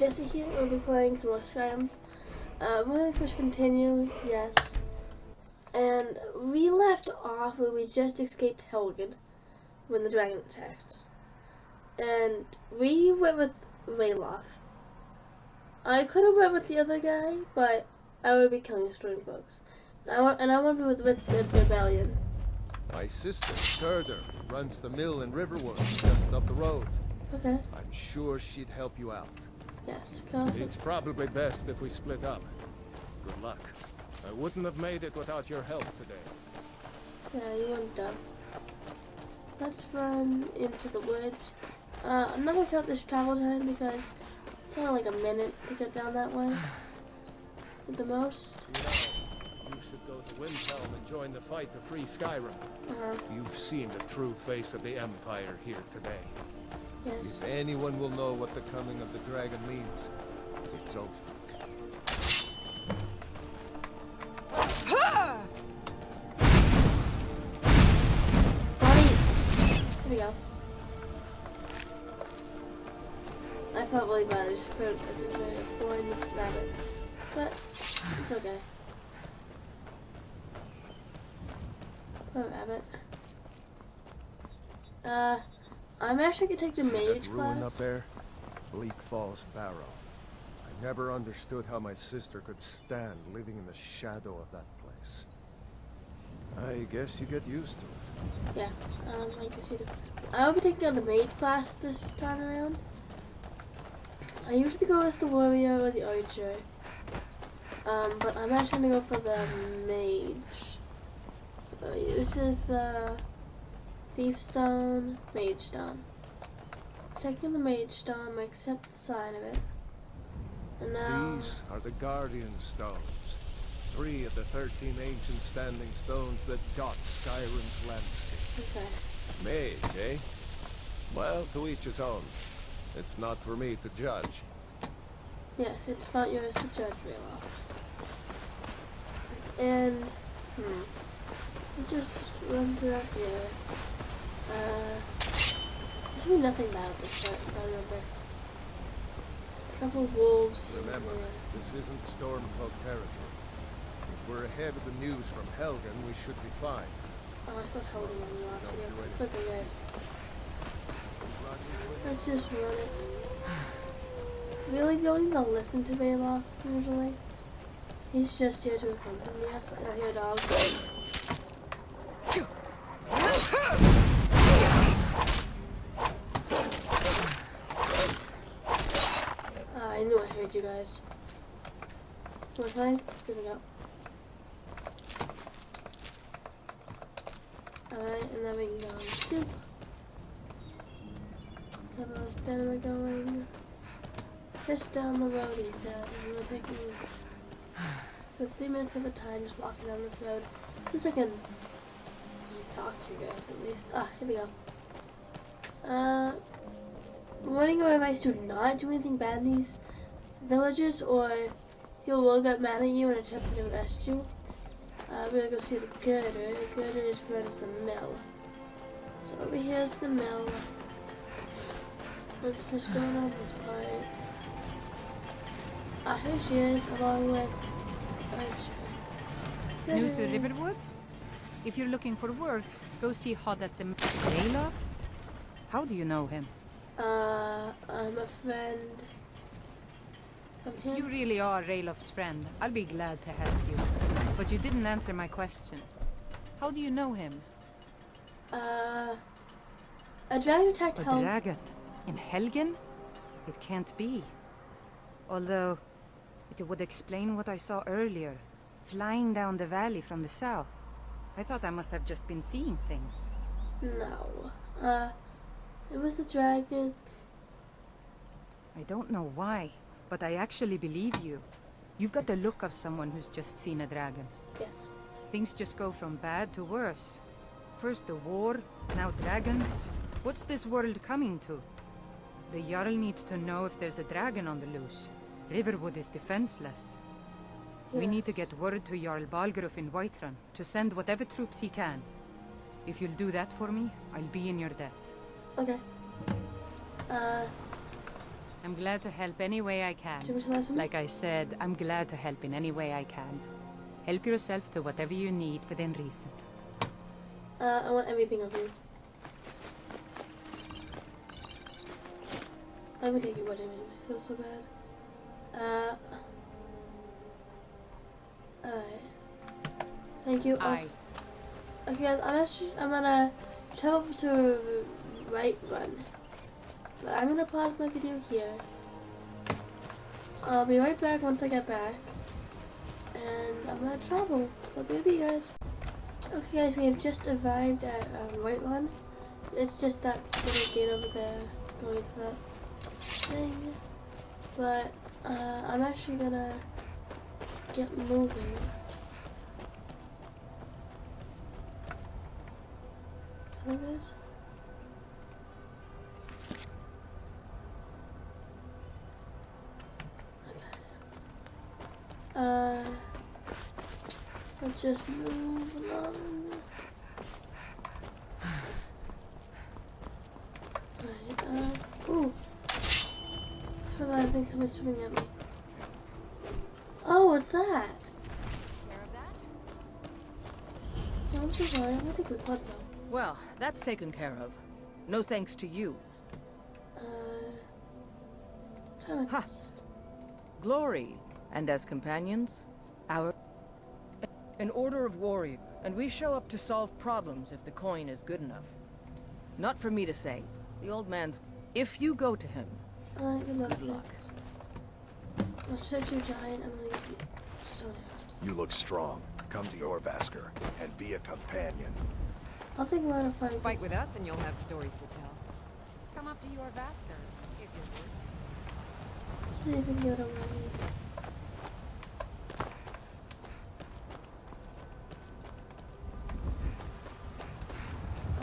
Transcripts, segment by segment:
Jesse here. We'll be playing some more Skyrim. We're going to push continue, yes. And we left off where we just escaped Helgen when the dragon attacked. And we went with Rayloff. I could have went with the other guy, but I would be killing Stormcloaks. I want to be with the rebellion. My sister, Gerda, runs the mill in Riverwood, just up the road. Okay. I'm sure she'd help you out. Yes, cause It's probably best if we split up. Good luck. I wouldn't have made it without your help today. yeah, you weren't dumb. Let's run into the woods. I'm not gonna count this travel time because it's only like a minute to get down that way. At the most. You should go to Windhelm and join the fight to free Skyrim. You've seen the true face of the Empire here today. Yes. If anyone will know what the coming of the dragon means, it's Ulfric. Here we go. I felt really bad. I just put a boring this rabbit. But it's okay. Poor rabbit. I'm actually gonna take the mage class. Up there? Bleak Falls Barrow. I never understood how my sister could stand living in the shadow of that place. I guess you get used to it. Yeah, I guess you do. I'll be taking on the mage class this time around. I usually go as the warrior or the archer. But I'm actually gonna go for the mage. This is the Thief Stone, Mage Stone. Taking the Mage Stone, I accept the sign of it. And now... These are the Guardian Stones. 3 of the 13 ancient standing stones that dot Skyrim's landscape. Okay. Mage, eh? Well, to each his own. It's not for me to judge. Yes, it's not yours to judge, Rayloff. And, I'll just run through up here. There should be nothing bad at this part, if I remember. There's a couple of wolves here. Remember, this isn't Stormcloak territory. If we're ahead of the news from Helgen, we should be fine. Oh, I was holding on the last video. It's okay, guys. Let's just run it. Really don't even listen to Rayloff, usually. He's just here to accompany us, and I hear dogs. I knew I heard you guys. One time, here we go. Alright, and then we can go on soup. Let's have a stamina going. Just down the road, he said. And we're taking for 3 minutes of a time just walking down this road. At least I can talk to you guys at least. Here we go. Warning or advice, do not do anything bad in these villages or he will get mad at you and attempt to arrest you. We're gonna go see the girder. Girder just runs the mill. So over here's the mill. Let's just go on this part. Here she is, along with New to Riverwood? If you're looking for work, go see Hod at the Rayloff? How do you know him? I'm a friend of him. If you really are Rayloff's friend, I'll be glad to help you. But you didn't answer my question. How do you know him? A dragon attacked A Helgen. dragon? In Helgen? It can't be. Although, it would explain what I saw earlier. Flying down the valley from the south. I thought I must have just been seeing things. No. It was a dragon. I don't know why, but I actually believe you. You've got the look of someone who's just seen a dragon. Yes. Things just go from bad to worse. First the war, now dragons. What's this world coming to? The Jarl needs to know if there's a dragon on the loose. Riverwood is defenseless. We need to get word to Jarl Balgruuf in Whiterun to send whatever troops he can. If you'll do that for me, I'll be in your debt. Okay. I'm glad to help any way I can. Do you want to listen? Like I said, I'm glad to help in any way I can. Help yourself to whatever you need within reason. I want everything of you. I would take you what anyway, so bad. Alright. Thank you. Aye. Okay guys, I'm gonna travel to Whiterun. But I'm gonna pause my video here. I'll be right back once I get back. And I'm gonna travel. So I'll be with you guys. Okay guys, we have just arrived at Whiterun. It's just that little gate over there going to that thing. But I'm actually gonna get moving. Hello guys. Let's just move along. Alright, ooh. I forgot, I think someone's swimming at me. Oh, what's that? Care of that? No, I'm so sorry, I'm gonna take a cut though. Well, that's taken care of. No thanks to you. Try my Ha. best. Glory. And as companions, our... An order of warrior, and we show up to solve problems if the coin is good enough. Not for me to say. The old man's... If you go to him, Alright, good luck. Good luck. Thanks. I'll search your giant, I'm gonna leave you. Just don't know. You look strong. Come to your Vasker and be a companion. I'll think about if I Fight guess. with us and you'll have stories to tell. Come up to your Vasker, if you're good. Let's see if we can get away.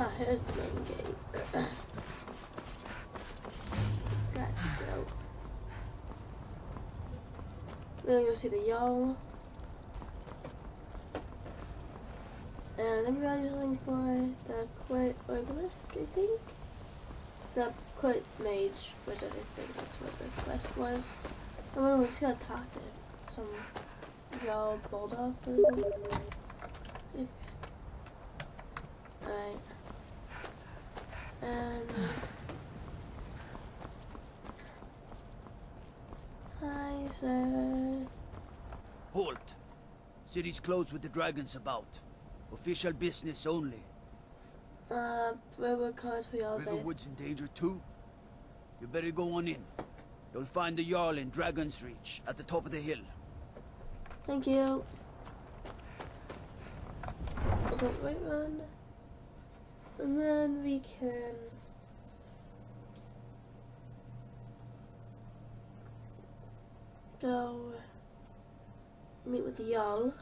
Ah, here's the main gate. Scratch it out. Then you'll see the Jarl. And then we're gonna do something for the Quit Obelisk, I think. The Quit Mage, which I think that's what the quest was. I wonder, we just gotta talk to some Jarl Bulldog. Alright. And hi, sir. Halt! City's closed with the dragons about. Official business only. Where were cars for y'all say? Riverwood's in danger too. You better go on in. You'll find the Jarl in Dragon's Reach, at the top of the hill. Thank you. Okay, wait one. And then we can go meet with the Jarl.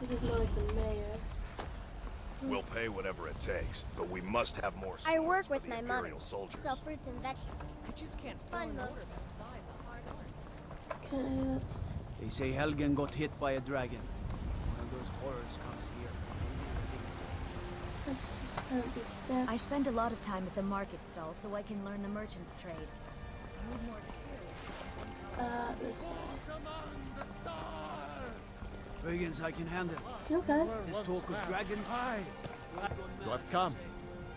I think more like the mayor. We'll pay whatever it takes, but we must have more I swords work for with the my mother. Imperial soldiers. Sell fruits and vegetables. You just can't Fun most. Okay, let's. They say Helgen got hit by a dragon. One of those horrors comes here. Let's just climb these steps. I spend a lot of time at the market stall so I can learn the merchant's trade. I need more experience. This way. Brigands I can handle. You okay? This talk of dragons. You have come.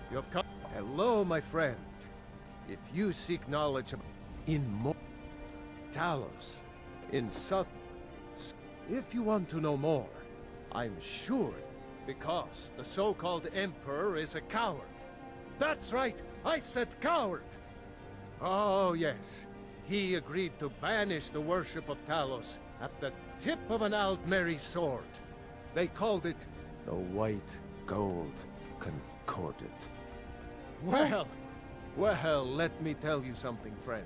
You have come. Hello, my friend. If you seek knowledge of in more Talos, in South, if you want to know more, I'm sure, because the so-called Emperor is a coward. That's right, I said coward. Oh yes, he agreed to banish the worship of Talos at the tip of an Aldmeri sword. They called it the White Gold Concordat. Well, let me tell you something, friend.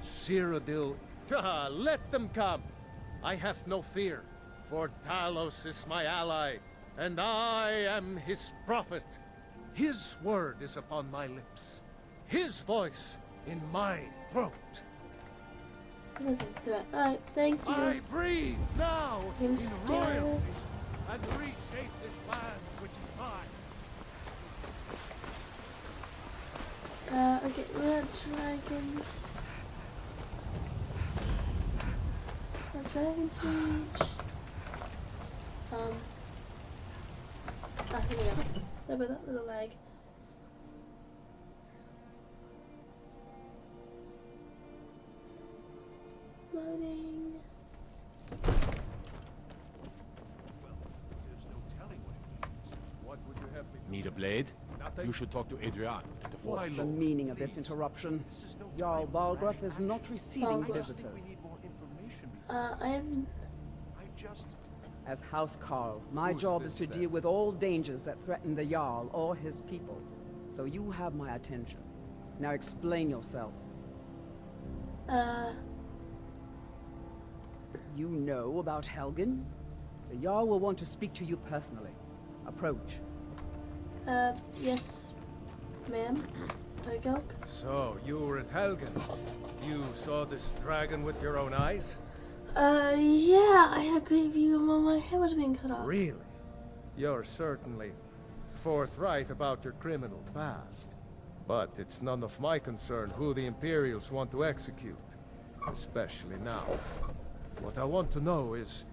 Cyrodiil, let them come. I have no fear, for Talos is my ally, and I am his prophet. His word is upon my lips, his voice in my throat. This is a threat. Alright, thank you. I breathe now I'm in scared. royalty and reshape this land which is mine. Okay, we're at dragons. Dragon's Reach. Here we go. There with that little leg. Loading. What would you have me do? Need a blade? Nothing. You should talk to Adrian at the What's forge. the meaning of this interruption? Jarl Balgrup is not receiving visitors. I am. As House Carl, my Who's job this is to then? deal with all dangers that threaten the Jarl or his people. So you have my attention. Now explain yourself. You know about Helgen? The Jarl will want to speak to you personally. Approach. Yes, ma'am. Ogelk. So, you were at Helgen. You saw this dragon with your own eyes? Yeah, I had a great view of my head would have been cut off. Really? You're certainly forthright about your criminal past. But it's none of my concern who the Imperials want to execute. Especially now. What I want to know is,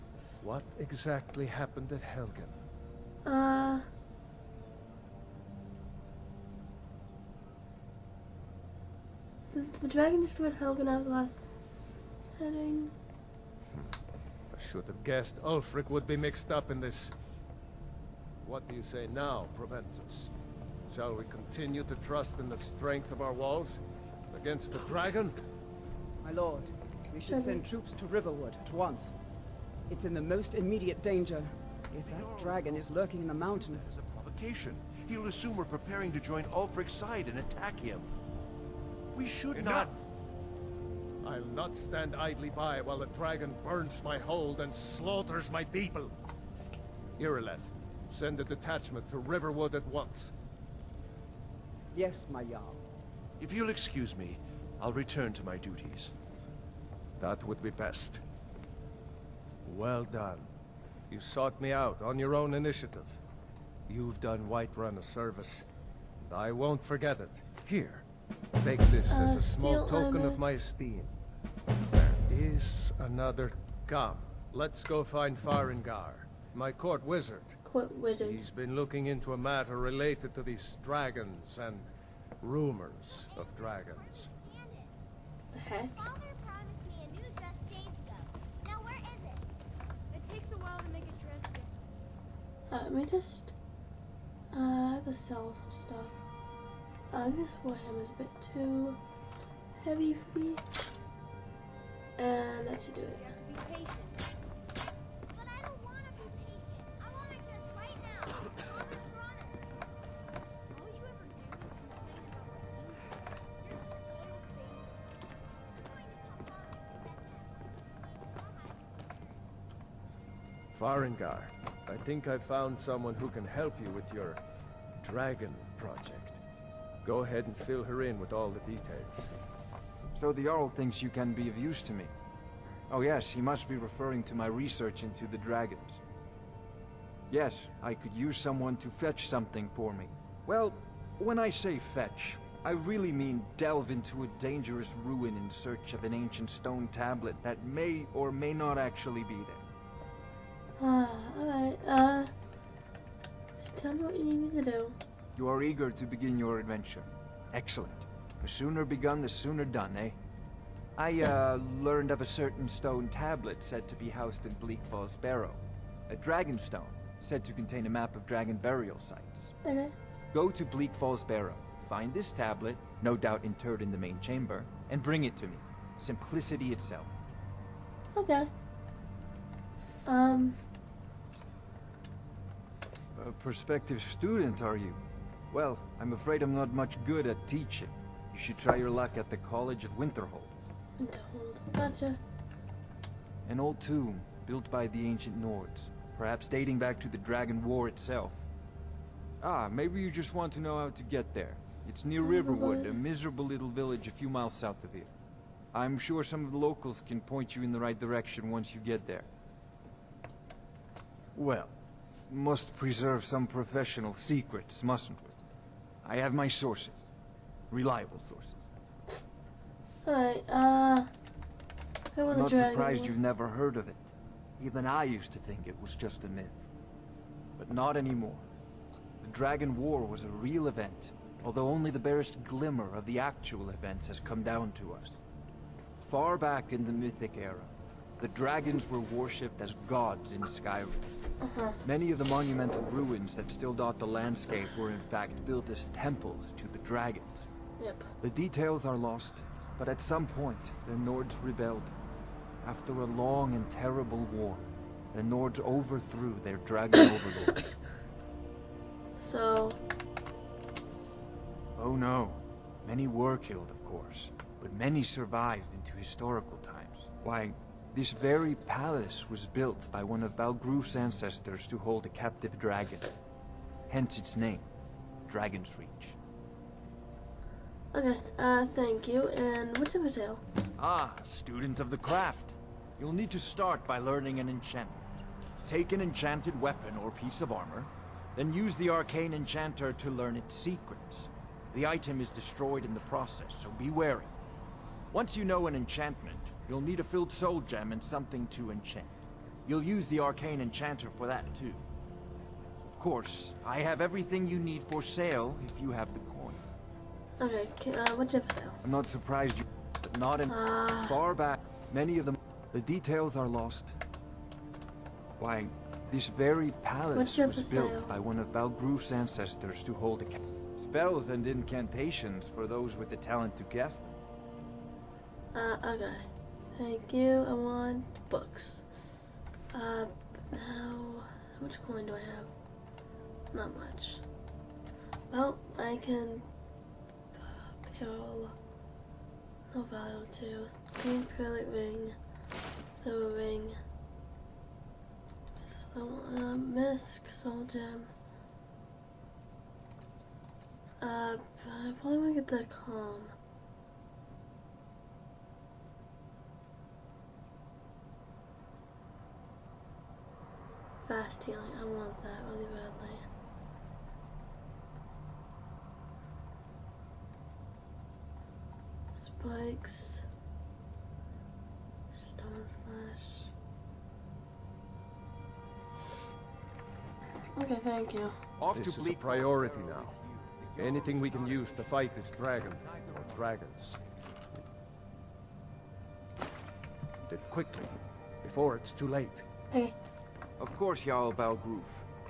what exactly happened at Helgen? The dragon destroyed Helgen out last heading. I should have guessed Ulfric would be mixed up in this. What do you say now, Proventus? Shall we continue to trust in the strength of our walls against the dragon? My lord, we should send troops to Riverwood at once. It's in the most immediate danger. If that dragon is lurking in the mountains... As a provocation, he'll assume we're preparing to join Ulfric's side and attack him. We should not... I'll not stand idly by while the dragon burns my hold and slaughters my people. Irileth, send a detachment to Riverwood at once. Yes, my Jarl. If you'll excuse me, I'll return to my duties. That would be best. Well done. You sought me out on your own initiative. You've done Whiterun a service, and I won't forget it. Here, take this as a small steel token armor. of my esteem. There is another. Come, let's go find Farengar, my court wizard. Court wizard. He's been looking into a matter related to these dragons and rumors of dragons. The heck? Father promised me a new dress days ago. Now where is it? It takes a while to make a dress different. Let me just I have to sell some stuff. This warhammer is a bit too heavy for me. And let's do it. You have to be patient. But I don't want to be patient. I want my dress right now. Father promised. All you ever do is complain about what you have. You're spoiled baby. I'm going to tell Father you said that. Farengar, I think I found someone who can help you with your dragon project. Go ahead and fill her in with all the details. So the Jarl thinks you can be of use to me. Oh yes, he must be referring to my research into the dragons. Yes, I could use someone to fetch something for me. Well, when I say fetch, I really mean delve into a dangerous ruin in search of an ancient stone tablet that may or may not actually be there. Alright, just tell me what you need me to do. You are eager to begin your adventure. Excellent. The sooner begun, the sooner done, eh? I, learned of a certain stone tablet said to be housed in Bleak Falls Barrow. A dragon stone, said to contain a map of dragon burial sites. Okay. Go to Bleak Falls Barrow, find this tablet, no doubt interred in the main chamber, and bring it to me. Simplicity itself. Okay. A prospective student, are you? Well, I'm afraid I'm not much good at teaching. You should try your luck at the College of Winterhold. Winterhold. Gotcha. An old tomb, built by the ancient Nords, perhaps dating back to the Dragon War itself. Ah, maybe you just want to know how to get there. It's near Riverwood, a miserable little village a few miles south of here. I'm sure some of the locals can point you in the right direction once you get there. Well, must preserve some professional secrets, mustn't we? I have my sources. Reliable sources. Alright, Where will I'm the not dragon surprised live? you've never heard of it. Even I used to think it was just a myth. But not anymore. The Dragon War was a real event, although only the barest glimmer of the actual events has come down to us. Far back in the Mythic era, the dragons were worshipped as gods in Skyrim. Many of the monumental ruins that still dot the landscape were in fact built as temples to the dragons. Yep. The details are lost, but at some point, the Nords rebelled. After a long and terrible war, the Nords overthrew their dragon overlord. So, Oh no. Many were killed, of course, but many survived into historical times. Why, this very palace was built by one of Balgruf's ancestors to hold a captive dragon. Hence its name, Dragon's Reach. okay, thank you. And what's up for sale? Ah, student of the craft. You'll need to start by learning an enchantment. Take an enchanted weapon or piece of armor, then use the arcane enchanter to learn its secrets. The item is destroyed in the process, so be wary. Once you know an enchantment, you'll need a filled soul gem and something to enchant. You'll use the arcane enchanter for that too. Of course, I have everything you need for sale if you have the coin. Okay, what's up for sale? I'm not surprised you, but not in far back. Many of them, the details are lost. Why, this very palace What's up was for built sale? by one of Balgruf's ancestors to hold spells and incantations for those with the talent to cast them. Okay. Thank you. I want books. Now, how much coin do I have? Not much. Well, I can Pearl. No value to green scarlet ring, silver ring, misc, soul gem. I probably want to get the calm. Fast healing, I want that really badly. Spikes. Stone flash. Okay, thank you. This is a priority now. Anything we can use to fight this dragon, or dragons. Did quickly, before it's too late. Okay. Of course, Jarl Balgruf.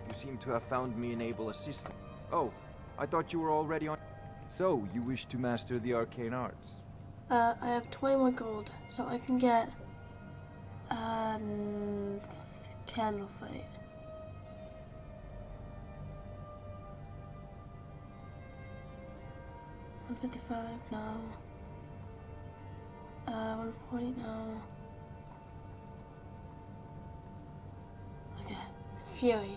You seem to have found me an able assistant. Oh, I thought you were already on. So, you wish to master the arcane arts? I have 21 gold, so I can get candle fight. $155 no. 140 no. Okay, Fury.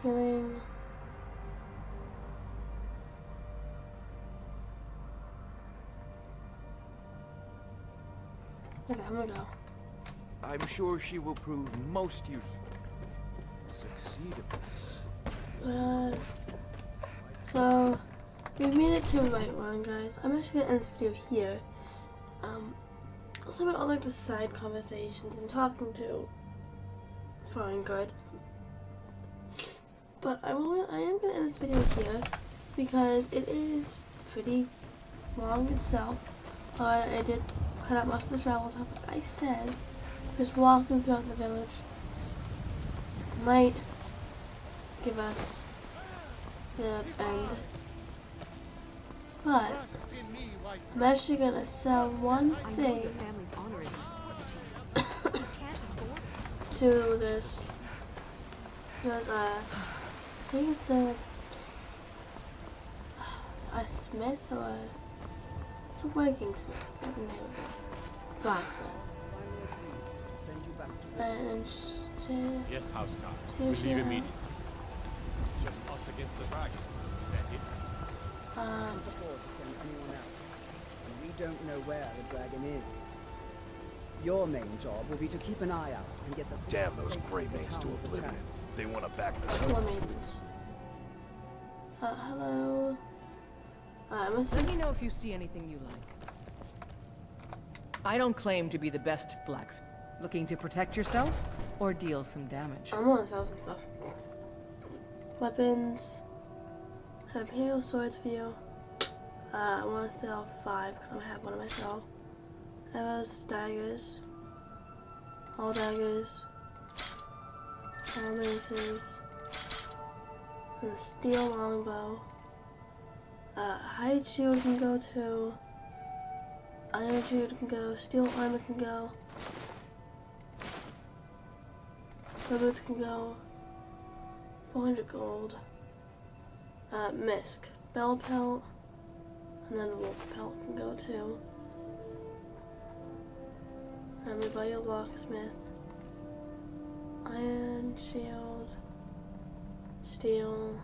Healing. Okay, I'm gonna go. I'm sure she will prove most useful. Succeeded. So we made it to Whiterun, guys. I'm actually gonna end this video here. Also about all like the side conversations and talking to foreign good. But I am gonna end this video here because it is pretty long itself. I did cut out most of the travel time, but I said just walking throughout the village might give us the end. But I'm actually gonna sell one I know thing your family's honor is important to you. You can't afford it. to this. Because I think it's a smith or it's a working smith. What's the name of it? Blacksmith. And Yes, Housecarl. We leave immediately. Just us against the dragon. Is that it? Can't afford to send anyone else. And we don't know where the dragon is. Your main job will be to keep an eye out and get the Damn those safely Grey to the Mains to town of oblivion. attack. They want to back this Four up. maidens. Hello. I must Let me know if you see anything you like. I don't claim to be the best blacksmith. Looking to protect yourself or deal some damage? I want to sell some stuff. Weapons. Have Imperial swords for you. I want to sell 5 because I'm gonna have one of myself. Arrows, daggers. All daggers. All maces. And the steel longbow. Hide shield can go too. Iron shield can go. Steel armor can go. The boots can go. 400 gold. Misk. Bell pelt. And then wolf pelt can go too. And we buy a locksmith. Iron shield. Steel.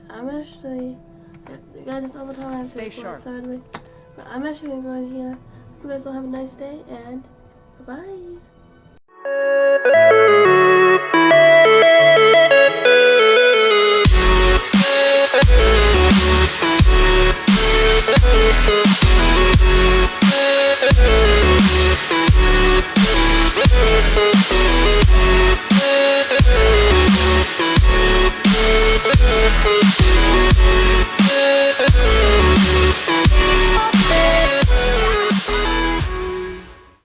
I'm actually, guys, it's all the time I have to Stay sharp. But I'm actually gonna go in here. Hope you guys all have a nice day, and bye-bye.